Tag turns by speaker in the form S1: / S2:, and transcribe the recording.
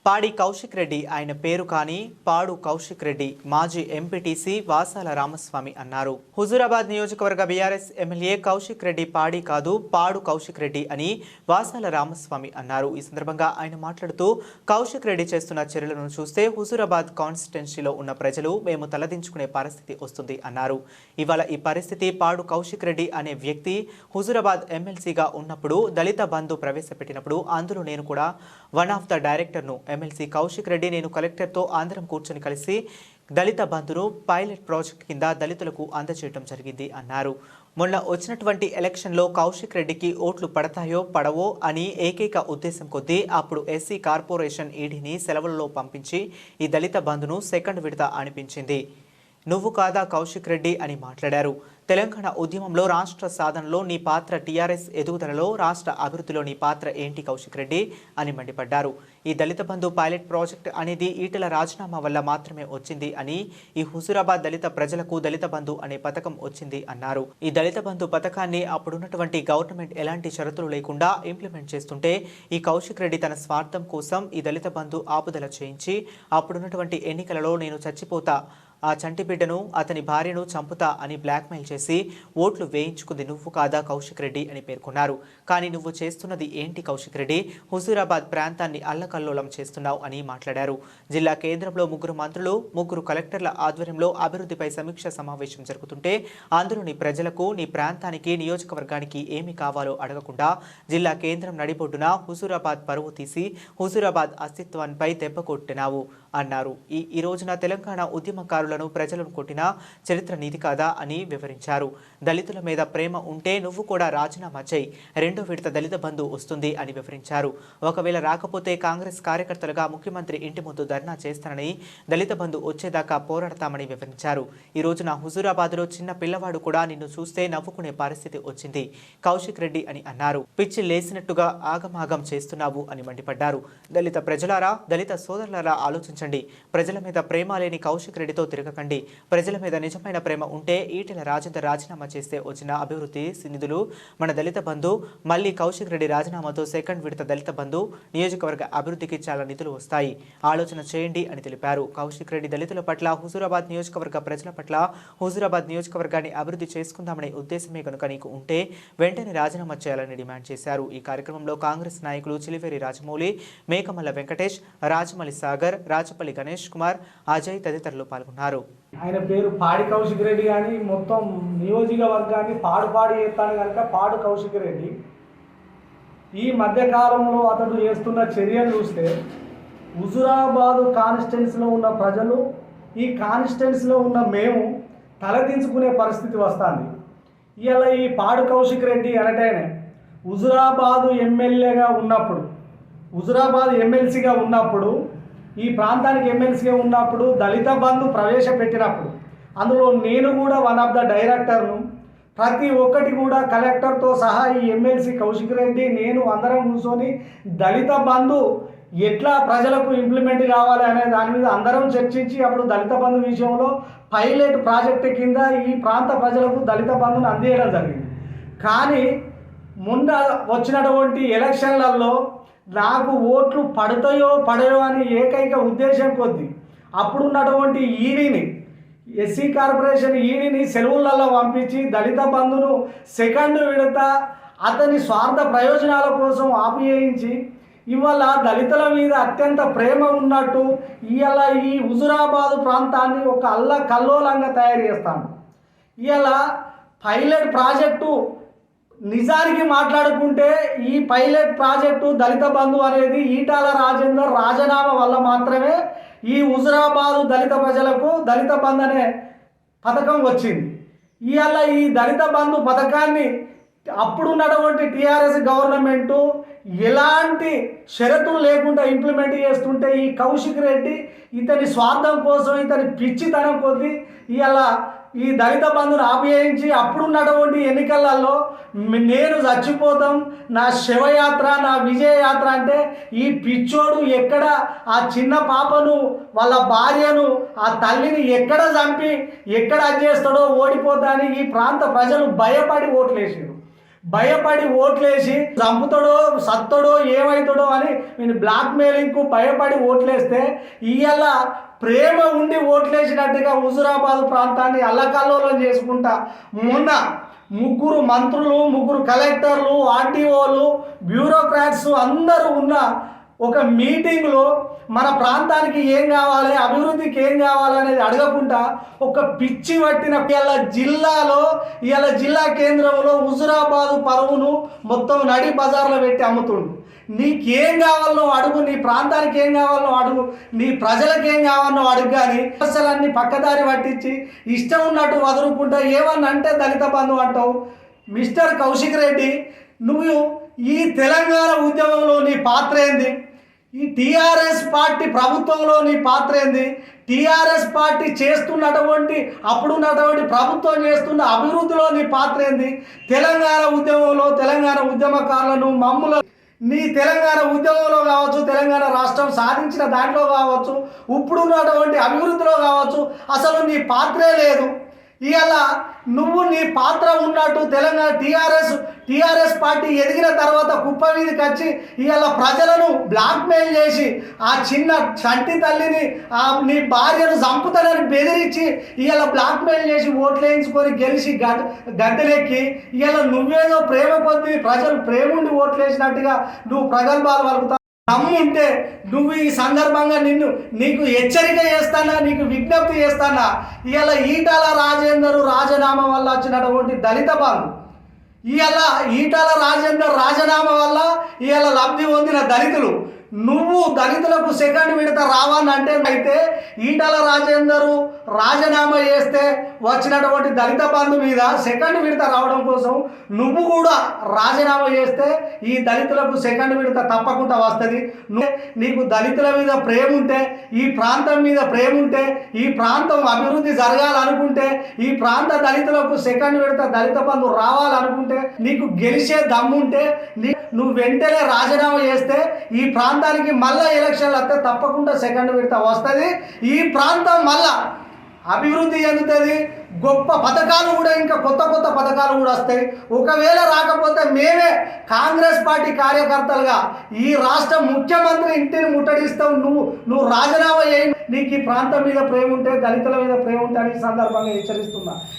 S1: పాడి కౌశిక్ రెడ్డి ఆయన పేరు కానీ పాడు కౌశిక్ రెడ్డి మాజీ ఎంపీటీసీ వాసాల రామస్వామి అన్నారు. హుజూరాబాద్ నియోజకవర్గ బీఆర్ఎస్ ఎమ్మెల్యే కౌశిక్ రెడ్డి పాడి కాదు పాడు కౌశిక్ రెడ్డి అని వాసాల రామస్వామి అన్నారు. ఈ సందర్భంగా ఆయన మాట్లాడుతూ కౌశిక్ రెడ్డి చేస్తున్న చర్యలను చూస్తే హుజూరాబాద్ కాన్స్టిట్యున్సీలో ఉన్న ప్రజలు మేము తలదించుకునే పరిస్థితి వస్తుంది అన్నారు. ఇవాళ ఈ పరిస్థితి పాడు కౌశిక్ రెడ్డి అనే వ్యక్తి హుజూరాబాద్ ఎమ్మెల్సీగా ఉన్నప్పుడు దళిత బంధు ప్రవేశపెట్టినప్పుడు అందులో నేను కూడా వన్ ఆఫ్ ద డైరెక్టర్ను. ఎమ్మెల్సీ కౌశిక్ రెడ్డి నేను కలెక్టర్తో అందరం కూర్చొని కలిసి దళిత బంధును పైలట్ ప్రాజెక్ట్ కింద దళితులకు అందజేయడం జరిగింది అన్నారు. మొన్న వచ్చినటువంటి ఎలక్షన్లో కౌశిక్ రెడ్డికి ఓట్లు పడతాయో పడవో అని ఏకైక ఉద్దేశం కొద్దీ అప్పుడు ఎస్సీ కార్పొరేషన్ ఈడీని సెలవులలో పంపించి ఈ దళిత బంధును సెకండ్ విడత అనిపించింది. నువ్వు కాదా కౌశిక్ రెడ్డి అని మాట్లాడారు. తెలంగాణ ఉద్యమంలో రాష్ట్ర సాధనలో నీ పాత్ర, టీఆర్ఎస్ ఎదుగుదలలో రాష్ట్ర అభివృద్ధిలో నీ పాత్ర ఏంటి కౌశిక్ రెడ్డి అని మండిపడ్డారు. ఈ దళిత బంధు పైలట్ ప్రాజెక్ట్ అనేది ఈటెల రాజీనామా వల్ల మాత్రమే వచ్చింది అని, ఈ హుజూరాబాద్ దళిత ప్రజలకు దళిత బంధు అనే పథకం వచ్చింది అన్నారు. ఈ దళిత బంధు పథకాన్ని అప్పుడున్నటువంటి గవర్నమెంట్ ఎలాంటి షరతులు లేకుండా ఇంప్లిమెంట్ చేస్తుంటే ఈ కౌశిక్ రెడ్డి తన స్వార్థం కోసం ఈ దళిత బంధు ఆపుదల చేయించి అప్పుడున్నటువంటి ఎన్నికలలో నేను చచ్చిపోతా, ఆ చంటి బిడ్డను అతని భార్యను చంపుతా అని బ్లాక్మెయిల్ చేసి ఓట్లు వేయించుకుంది నువ్వు కాదా కౌశిక్ రెడ్డి అని పేర్కొన్నారు. కానీ నువ్వు చేస్తున్నది ఏంటి కౌశిక్ రెడ్డి? హుజూరాబాద్ ప్రాంతాన్ని అల్లకల్లోలం చేస్తున్నావు అని మాట్లాడారు. జిల్లా కేంద్రంలో 3 మంత్రులు 3 కలెక్టర్ల ఆధ్వర్యంలో అభివృద్ధిపై సమీక్ష సమావేశం జరుగుతుంటే అందులోని ప్రజలకు నీ ప్రాంతానికి నియోజకవర్గానికి ఏమి కావాలో అడగకుండా జిల్లా కేంద్రం నడిబొడ్డున హుజూరాబాద్ పరువు తీసి హుజూరాబాద్ అస్తిత్వాన్పై దెబ్బ కొట్టినావు అన్నారు. ఈ రోజున తెలంగాణ ఉద్యమకారులను ప్రజలను కొట్టిన చరిత్ర నీది కాదా అని వివరించారు. దళితుల మీద ప్రేమ ఉంటే నువ్వు కూడా రాజీనామా చేయి, 2వ విడత దళిత బంధు వస్తుంది అని వివరించారు. ఒకవేళ రాకపోతే కాంగ్రెస్ కార్యకర్తలుగా ముఖ్యమంత్రి ఇంటి ముందు ధర్నా చేస్తానని, దళిత బంధు వచ్చేదాకా పోరాడతామని వివరించారు. ఈ రోజున హుజూరాబాద్లో చిన్న పిల్లవాడు కూడా నిన్ను చూస్తే నవ్వుకునే పరిస్థితి వచ్చింది కౌశిక్ రెడ్డి అని అన్నారు. పిచ్చి లేసినట్టుగా ఆగమాగం చేస్తున్నావు అని మండిపడ్డారు. దళిత ప్రజలారా, దళిత సోదరులారా ఆలోచించండి. ప్రజల మీద ప్రేమ లేని కౌశిక్ రెడ్డితో తిరగకండి. ప్రజల మీద నిజమైన ప్రేమ ఉంటే ఈటెల రాజేందర్ రాజీనామా చేస్తే వచ్చిన అభివృద్ధి నిధులు, మన దళిత బంధు, మళ్ళీ కౌశిక్ రెడ్డి రాజీనామాతో సెకండ్ విడత దళిత బంధు, నియోజకవర్గ అభివృద్ధికి చాలా నిధులు వస్తాయి. ఆలోచన చేయండి అని తెలిపారు. కౌశిక్ రెడ్డి దళితుల పట్ల, హుజూరాబాద్ నియోజకవర్గ ప్రజల పట్ల, హుజూరాబాద్ నియోజకవర్గాన్ని అభివృద్ధి చేసుకుందామనే ఉద్దేశమే కనుక నీకు ఉంటే వెంటనే రాజీనామా చేయాలని డిమాండ్ చేశారు. ఈ కార్యక్రమంలో కాంగ్రెస్ నాయకులు చిలివేరి రాజమౌళి, మేకమల్ల వెంకటేష్, రాజమల్లి సాగర్, రాజపల్లి గణేష్ కుమార్, అజయ్ తదితరులు పాల్గొన్నారు.
S2: ఆయన పేరు పాడి కౌశిక్ రెడ్డి కానీ మొత్తం నియోజకవర్గాన్ని పాడు చేస్తాను కనుక పాడు కౌశిక్ రెడ్డి. ఈ మధ్యకాలంలో అతడు చేస్తున్న చర్యలు చూస్తే హుజూరాబాదు కాన్స్టిట్యున్సీలో ఉన్న ప్రజలు, ఈ కాన్స్టిట్యున్సీలో ఉన్న మేము తలదించుకునే పరిస్థితి వస్తుంది. ఇవాళ ఈ పాడు కౌశిక్ రెడ్డి అనటేనే హుజూరాబాదు ఎమ్మెల్యేగా ఉన్నప్పుడు, హుజూరాబాద్ ఎమ్మెల్సీగా ఉన్నప్పుడు, ఈ ప్రాంతానికి ఎమ్మెల్సీగా ఉన్నప్పుడు దళిత బంధు ప్రవేశపెట్టినప్పుడు అందులో నేను కూడా వన్ ఆఫ్ ద డైరెక్టర్ను. ప్రతి ఒక్కటి కూడా కలెక్టర్తో సహా ఈ ఎమ్మెల్సీ కౌశిక్ రెడ్డి నేను అందరం కూర్చొని దళిత బంధు ఎట్లా ప్రజలకు ఇంప్లిమెంట్ కావాలి అనే దాని మీద అందరం చర్చించి అప్పుడు దళిత బంధు విషయంలో పైలట్ ప్రాజెక్టు కింద ఈ ప్రాంత ప్రజలకు దళిత బంధును అందించడం జరిగింది. కానీ మొన్న వచ్చినటువంటి ఎలక్షన్లలో నాకు ఓట్లు పడతాయో పడయో అని ఏకైక ఉద్దేశం కొద్దీ అప్పుడున్నటువంటి ఈడీని, ఎస్సీ కార్పొరేషన్ ఈడీని సెలవులలో పంపించి దళిత బంధును సెకండ్ విడత అతని స్వార్థ ప్రయోజనాల కోసం ఆపివేయించి ఇవాళ దళితుల మీద అత్యంత ప్రేమ ఉన్నట్టు ఇవాళ ఈ హుజూరాబాదు ప్రాంతాన్ని ఒక అల్లకల్లోలంగా తయారు చేస్తాను. ఇవాళ పైలట్ ప్రాజెక్టు నిజానికి మాట్లాడుకుంటే ఈ పైలట్ ప్రాజెక్టు దళిత బంధు అనేది ఈటెల రాజేందర్ రాజీనామా వల్ల మాత్రమే ఈ హుజూరాబాదు దళిత ప్రజలకు దళిత బంధు అనే పథకం వచ్చింది. ఇవాళ ఈ దళిత బంధు పథకాన్ని అప్పుడున్నటువంటి టీఆర్ఎస్ గవర్నమెంటు ఎలాంటి షరతులు లేకుండా ఇంప్లిమెంట్ చేస్తుంటే ఈ కౌశిక్ రెడ్డి ఇతని స్వార్థం కోసం, ఇతని పిచ్చితనం కొద్దీ ఇవాళ ఈ దళిత బంధును ఆపేయించి అప్పుడున్నటువంటి ఎన్నికలలో నేను చచ్చిపోతాం, నా శివయాత్ర, నా విజయయాత్ర అంటే ఈ పిచ్చోడు ఎక్కడ ఆ చిన్న పాపను, వాళ్ళ భార్యను, ఆ తల్లిని ఎక్కడ చంపి ఎక్కడ చేస్తాడో ఓడిపోతా అని ఈ ప్రాంత ప్రజలు భయపడి ఓట్లేసారు. భయపడి ఓట్లేసి చంపుతాడో సత్తడో ఏమవుతాడో అని నేను బ్లాక్ మెయిలింగ్కు భయపడి ఓట్లేస్తే ఇవాళ ప్రేమ ఉండి ఓట్లేసినట్టుగా హుజురాబాద్ ప్రాంతాన్ని అల్లకల్లోలం చేసుకుంటా మొన్న ముగ్గురు మంత్రులు, ముగ్గురు కలెక్టర్లు, ఆర్టీఓలు, బ్యూరోక్రాట్స్ అందరూ ఉన్న ఒక మీటింగ్లో మన ప్రాంతానికి ఏం కావాలి, అభివృద్ధికి ఏం కావాలి అనేది అడగకుండా ఒక పిచ్చి పట్టిన ఇవాళ జిల్లా కేంద్రంలో హుజురాబాదు పరువును మొత్తం నడి బజార్లో పెట్టి అమ్ముతుండు. నీకేం కావాలనో అడుగు, నీ ప్రాంతానికి ఏం కావాలనో అడుగు, నీ ప్రజలకు ఏం కావాలనో అడుగు. కానీ సమస్యలన్నీ పక్కదారి పట్టించి ఇష్టం ఉన్నట్టు వదులుకుంటా ఏమన్నా అంటే దళిత బంధు అంటావు. మిస్టర్ కౌశిక్ రెడ్డి, నువ్వు ఈ తెలంగాణ ఉద్యమంలో నీ పాత్ర ఏంది? ఈ టీఆర్ఎస్ పార్టీ ప్రభుత్వంలో నీ పాత్ర ఏంది? టీఆర్ఎస్ పార్టీ చేస్తున్నటువంటి అప్పుడున్నటువంటి ప్రభుత్వం చేస్తున్న అభివృద్ధిలో నీ పాత్ర ఏంది? తెలంగాణ ఉద్యమంలో తెలంగాణ ఉద్యమకారులను మమ్ముల నీ తెలంగాణ ఉద్యమంలో కావచ్చు, తెలంగాణ రాష్ట్రం సాధించిన దాంట్లో కావచ్చు, ఇప్పుడున్నటువంటి అభివృద్ధిలో కావచ్చు, అసలు నీ పాత్రే లేదు. ఇవాళ నువ్వు నీ పాత్ర ఉన్నట్టు తెలంగాణ టీఆర్ఎస్ పార్టీ ఎదిగిన తర్వాత కుప్ప మీదకి వచ్చి ఇవాళ ప్రజలను బ్లాక్మెయిల్ చేసి ఆ చిన్న చంటి తల్లిని నీ భార్యను చంపుతానని బెదిరించి ఇవాళ బ్లాక్మెయిల్ చేసి ఓట్లు వేయించుకొని గెలిచి గద్దెలెక్కి ఇవాళ నువ్వేదో ప్రేమ కొద్ది ప్రజలు ప్రేముండి ఓట్లు వేసినట్టుగా నువ్వు ప్రగల్భాలు పలుకుతావు. దమ్ముంటే నువ్వు ఈ సందర్భంగా నీకు హెచ్చరిక చేస్తానా, నీకు విజ్ఞప్తి చేస్తానా. ఇవాళ ఈటల రాజేందర్ రాజీనామా వల్ల వచ్చినటువంటి దళిత బంధు, ఇవాళ ఈటల రాజేందర్ రాజీనామా వల్ల ఇవాళ లబ్ధి పొందిన దళితులు, నువ్వు దళితులకు సెకండ్ విడత రావాలంటే అయితే ఈటల రాజేందర్ రాజీనామా చేస్తే వచ్చినటువంటి దళిత బంధు మీద సెకండ్ విడత రావడం కోసం నువ్వు కూడా రాజీనామా చేస్తే ఈ దళితులకు సెకండ్ విడత తప్పకుండా వస్తుంది. నీకు దళితుల మీద ప్రేమ ఉంటే, ఈ ప్రాంతం మీద ప్రేమ ఉంటే, ఈ ప్రాంతం అభివృద్ధి జరగాలనుకుంటే, ఈ ప్రాంత దళితులకు సెకండ్ విడత దళిత బంధు రావాలనుకుంటే, నీకు గెలిచే దమ్ముంటే నువ్వు వెంటనే రాజీనామా చేస్తే ఈ ప్రాంతానికి మళ్ళీ ఎలక్షన్లు వస్తే తప్పకుండా సెకండ్ విడత వస్తుంది. ఈ ప్రాంతం మళ్ళా అభివృద్ధి చెందుతుంది. గొప్ప పథకాలు కూడా, ఇంకా కొత్త పథకాలు కూడా వస్తాయి. ఒకవేళ రాకపోతే మేమే కాంగ్రెస్ పార్టీ కార్యకర్తలుగా ఈ రాష్ట్ర ముఖ్యమంత్రి ఇంటిని ముట్టడిస్తాం. నువ్వు రాజీనామా చేయి. నీకు ఈ ప్రాంతం మీద ప్రేమ ఉంటే, దళితుల మీద ప్రేమ ఉంటే అని సందర్భంగా హెచ్చరిస్తున్నా.